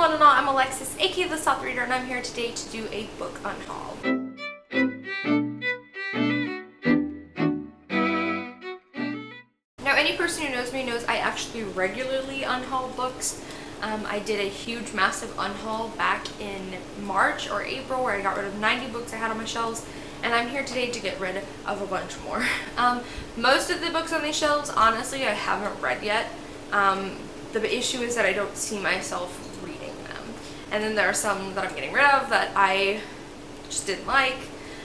one and all, I'm Alexis, aka the Soft Reader, and I'm here today to do a book unhaul. Now, any person who knows me knows I actually regularly unhaul books. I did a huge, massive unhaul back in March or April where I got rid of 90 books I had on my shelves, and I'm here today to get rid of a bunch more. Most of the books on these shelves, honestly, I haven't read yet. The issue is that I don't see myself reading them. And then there are some that I'm getting rid of that I just didn't like.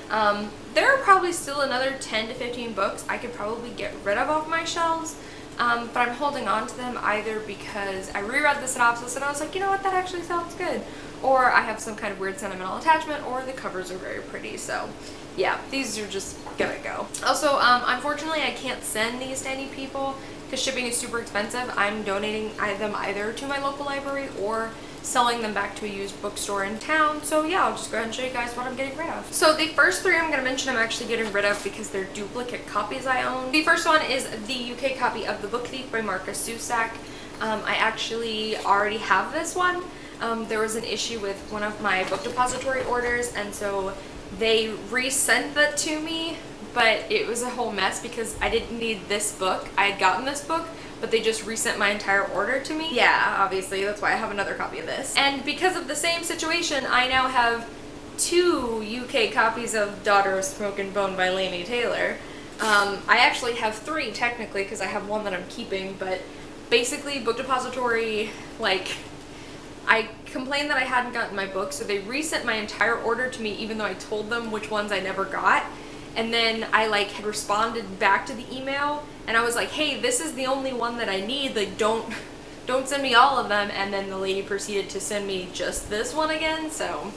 There are probably still another 10 to 15 books I could probably get rid of off my shelves, but I'm holding on to them either because I reread the synopsis and I was like, you know what, that actually sounds good, or I have some kind of weird sentimental attachment, or the covers are very pretty. So yeah, these are just gonna go. Also, unfortunately I can't send these to any people because shipping is super expensive. I'm donating them either to my local library or selling them back to a used bookstore in town. So yeah, I'll just go ahead and show you guys what I'm getting rid of. So the first three I'm going to mention I'm actually getting rid of because they're duplicate copies I own. The first one is the UK copy of The Book Thief by Marcus Zusak. I actually already have this one. There was an issue with one of my book depository orders, and so they resent that to me, but it was a whole mess because I didn't need this book. I had gotten this book, but they just resent my entire order to me. Yeah, obviously, that's why I have another copy of this. And because of the same situation, I now have 2 UK copies of Daughter of Smoke and Bone by Laini Taylor. I actually have 3 technically because I have one that I'm keeping, but basically book depository, like, I complained that I hadn't gotten my book, so they resent my entire order to me even though I told them which ones I never got. And then I had responded back to the email and I was like, hey, this is the only one that I need, like don't send me all of them. And then the lady proceeded to send me just this one again, so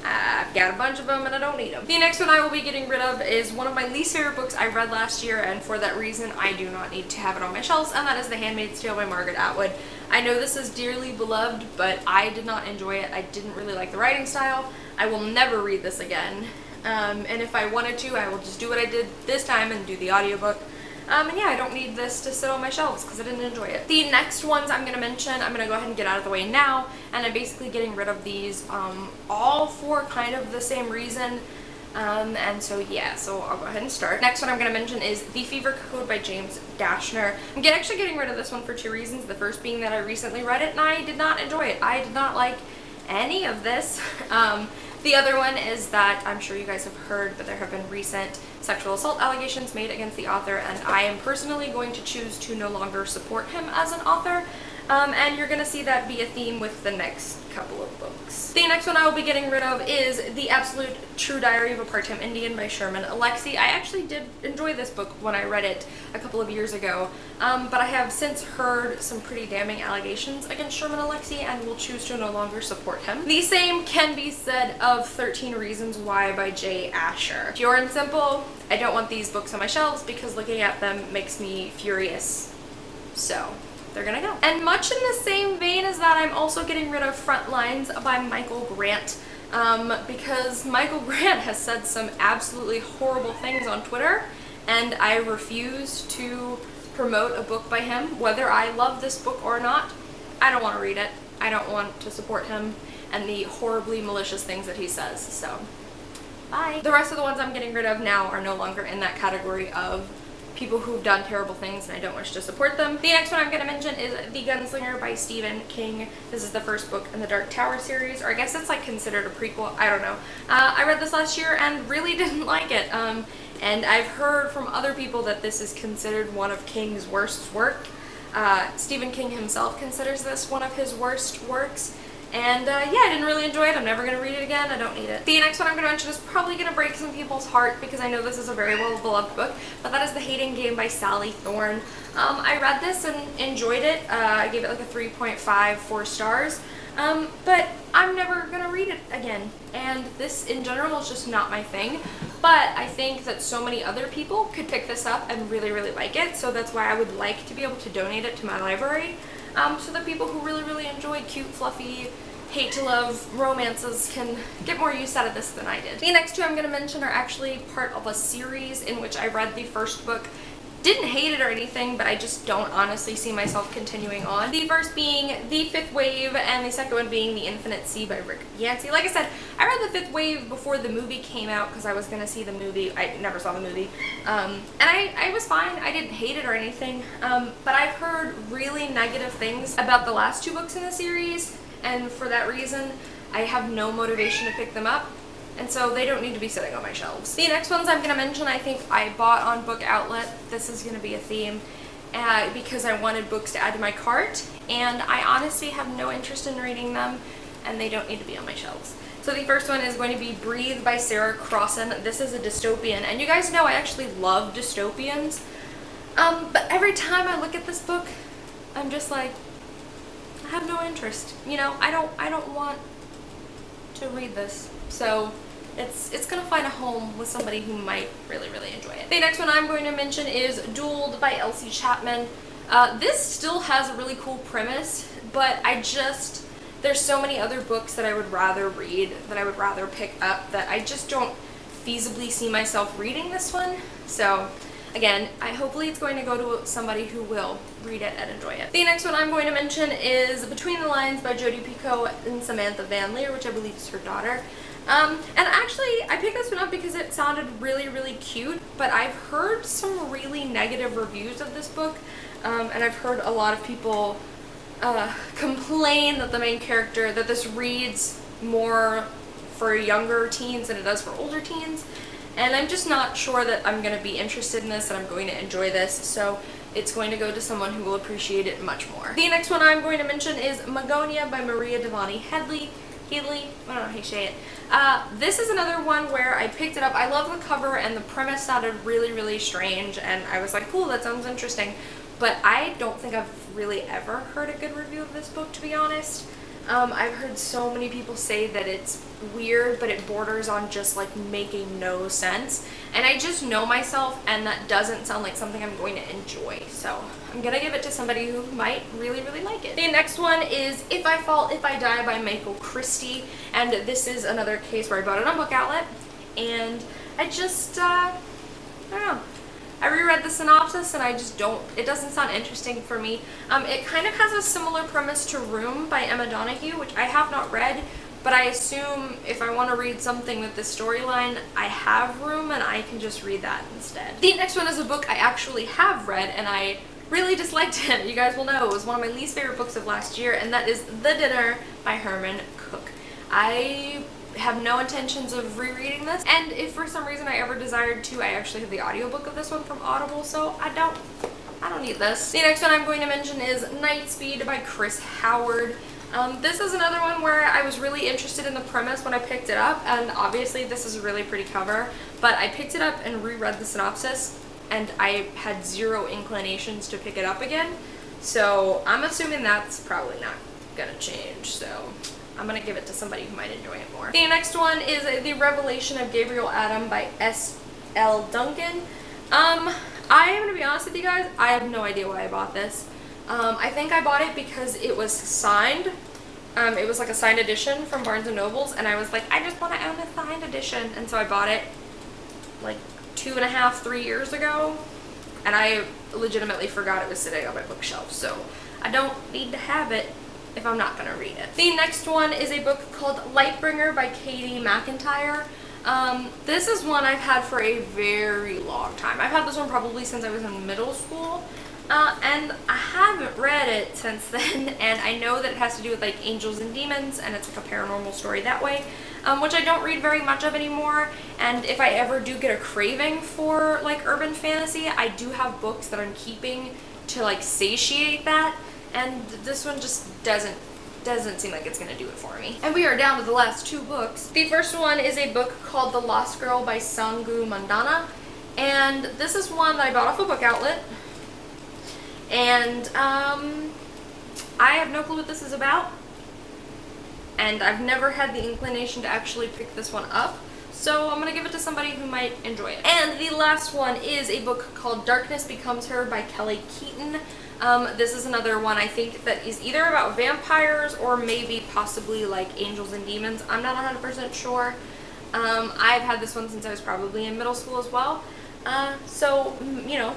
I've got a bunch of them and I don't need them. The next one I will be getting rid of is one of my least favorite books I read last year, and for that reason I do not need to have it on my shelves, and that is The Handmaid's Tale by Margaret Atwood. I know this is dearly beloved, but I did not enjoy it. I didn't really like the writing style. I will never read this again. And if I wanted to, I will just do what I did this time and do the audiobook. And yeah, I don't need this to sit on my shelves because I didn't enjoy it. The next ones I'm going to mention, I'm going to go ahead and get out of the way now, and I'm basically getting rid of these all for kind of the same reason. And so yeah, so I'll go ahead and start. Next one I'm going to mention is The Fever Code by James Dashner. I'm actually getting rid of this one for 2 reasons. The first being that I recently read it and I did not enjoy it. I did not like any of this. The other one is that I'm sure you guys have heard, but there have been recent sexual assault allegations made against the author, and I am personally going to choose to no longer support him as an author. And you're going to see that be a theme with the next couple of books. The next one I will be getting rid of is The Absolute True Diary of a Part-Time Indian by Sherman Alexie. I actually did enjoy this book when I read it a couple of years ago, but I have since heard some pretty damning allegations against Sherman Alexie and will choose to no longer support him. The same can be said of 13 Reasons Why by Jay Asher. Pure and simple, I don't want these books on my shelves because looking at them makes me furious. So they're gonna go. And much in the same vein as that, I'm also getting rid of Frontlines by Michael Grant, because Michael Grant has said some absolutely horrible things on Twitter, and I refuse to promote a book by him. Whether I love this book or not, I don't want to read it. I don't want to support him and the horribly malicious things that he says, so bye. The rest of the ones I'm getting rid of now are no longer in that category of people who've done terrible things and I don't wish to support them. The next one I'm going to mention is The Gunslinger by Stephen King. This is the first book in the Dark Tower series, or I guess it's like considered a prequel, I don't know. I read this last year and really didn't like it, and I've heard from other people that this is considered one of King's worst work. Stephen King himself considers this one of his worst works. And yeah, I didn't really enjoy it. I'm never going to read it again. I don't need it. The next one I'm going to mention is probably going to break some people's heart because I know this is a very well-beloved book, but that is The Hating Game by Sally Thorne. I read this and enjoyed it. I gave it like a 3.5, 4 stars. But I'm never going to read it again. And this, in general, is just not my thing. But I think that so many other people could pick this up and really, really like it. So that's why I would like to be able to donate it to my library. So that people who really, really enjoy cute, fluffy, hate-to-love romances can get more use out of this than I did. The next 2 I'm going to mention are actually part of a series in which I read the first book Didn't hate it or anything, but I just don't honestly see myself continuing on. The first being The Fifth Wave, and the second one being The Infinite Sea by Rick Yancey. Like I said, I read The Fifth Wave before the movie came out because I was going to see the movie. I never saw the movie. And I was fine. I didn't hate it or anything. But I've heard really negative things about the last 2 books in the series, and for that reason, I have no motivation to pick them up. And so they don't need to be sitting on my shelves. The next ones I'm going to mention, I think I bought on Book Outlet. This is going to be a theme because I wanted books to add to my cart, and I honestly have no interest in reading them, and they don't need to be on my shelves. So the first one is going to be Breathe by Sarah Crossan. This is a dystopian, and you guys know I actually love dystopians. But every time I look at this book, I'm just like, I have no interest. You know, I don't want to read this. So it's gonna find a home with somebody who might really enjoy it. The next one I'm going to mention is Dueled by Elsie Chapman. This still has a really cool premise, but there's so many other books that I would rather read, that I would rather pick up, that I just don't feasibly see myself reading this one. So again, hopefully it's going to go to somebody who will read it and enjoy it. The next one I'm going to mention is Between the Lines by Jodi Picoult and Samantha Van Leer, which I believe is her daughter. And actually, I picked this one up because it sounded really cute, but I've heard some really negative reviews of this book, and I've heard a lot of people complain that the main character, that this reads more for younger teens than it does for older teens, and I'm just not sure that I'm going to be interested in this and I'm going to enjoy this, so it's going to go to someone who will appreciate it much more. The next one I'm going to mention is Magonia by Maria Devani Headley. I don't know how you say it. This is another one where I picked it up. I love the cover, and the premise sounded really strange, and I was like, cool, that sounds interesting. But I don't think I've really ever heard a good review of this book, to be honest. I've heard so many people say that it's weird, but it borders on just like making no sense. And I just know myself, and that doesn't sound like something I'm going to enjoy. So I'm gonna give it to somebody who might really like it. The next one is If I Fall, If I Die by Michael Christie. And this is another case where I bought it on Book Outlet. And I just, I don't know. I reread the synopsis and it doesn't sound interesting for me. It kind of has a similar premise to Room by Emma Donoghue, which I have not read, but I assume if I want to read something with this storyline, I have Room and I can just read that instead. The next one is a book I actually have read and I really disliked it. You guys will know it was one of my least favorite books of last year, and that is The Dinner by Herman Cook. I have no intentions of rereading this, and if for some reason I ever desired to, I actually have the audiobook of this one from Audible, so I don't need this. The next one I'm going to mention is Night Speed by Chris Howard. This is another one where I was really interested in the premise when I picked it up, and obviously this is a really pretty cover, but I picked it up and reread the synopsis and I had zero inclinations to pick it up again, so I'm assuming that's probably not gonna change, so I'm going to give it to somebody who might enjoy it more. The next one is The Revelation of Gabriel Adam by S.L. Duncan. I am going to be honest with you guys, I have no idea why I bought this. I think I bought it because it was signed. It was like a signed edition from Barnes & Nobles, and I was like, I just want to own a signed edition, and so I bought it like 2.5, 3 years ago, and I legitimately forgot it was sitting on my bookshelf, so I don't need to have it if I'm not going to read it. The next one is a book called Lightbringer by Katie McIntyre. This is one I've had for a very long time. I've had this one probably since I was in middle school, and I haven't read it since then, and I know that it has to do with like angels and demons, and it's like a paranormal story that way, which I don't read very much of anymore, and if I ever do get a craving for like urban fantasy, I do have books that I'm keeping to like satiate that, and this one just doesn't seem like it's gonna do it for me. And we are down to the last 2 books. The first one is a book called The Lost Girl by Sangu Mandana, and this is one that I bought off a Book Outlet, and I have no clue what this is about, and I've never had the inclination to actually pick this one up, so I'm gonna give it to somebody who might enjoy it. And the last one is a book called Darkness Becomes Her by Kelly Keaton. This is another one I think that is either about vampires or maybe possibly like angels and demons. I'm not 100% sure. I've had this one since I was probably in middle school as well. So, you know,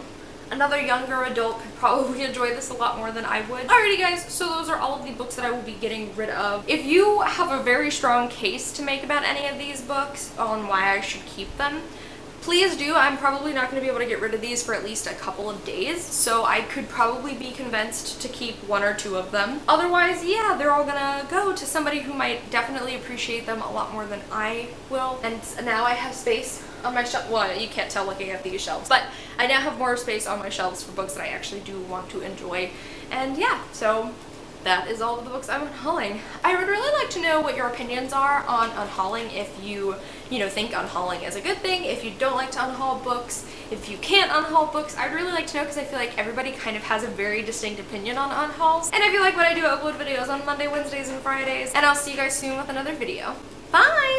another younger adult could probably enjoy this a lot more than I would. Alrighty guys, so those are all of the books that I will be getting rid of. If you have a very strong case to make about any of these books on why I should keep them, please do. I'm probably not going to be able to get rid of these for at least a couple of days, so I could probably be convinced to keep one or two of them. Otherwise, yeah, they're all gonna go to somebody who might definitely appreciate them a lot more than I will. And now I have space on my shelf. Well, you can't tell looking at these shelves, but I now have more space on my shelves for books that I actually do want to enjoy. And yeah, so that is all of the books I'm unhauling. I would really like to know what your opinions are on unhauling. If you think unhauling is a good thing, if you don't like to unhaul books, if you can't unhaul books. I'd really like to know, because I feel like everybody kind of has a very distinct opinion on unhauls. And if you like what I do, I upload videos on Monday, Wednesdays, and Fridays. And I'll see you guys soon with another video. Bye!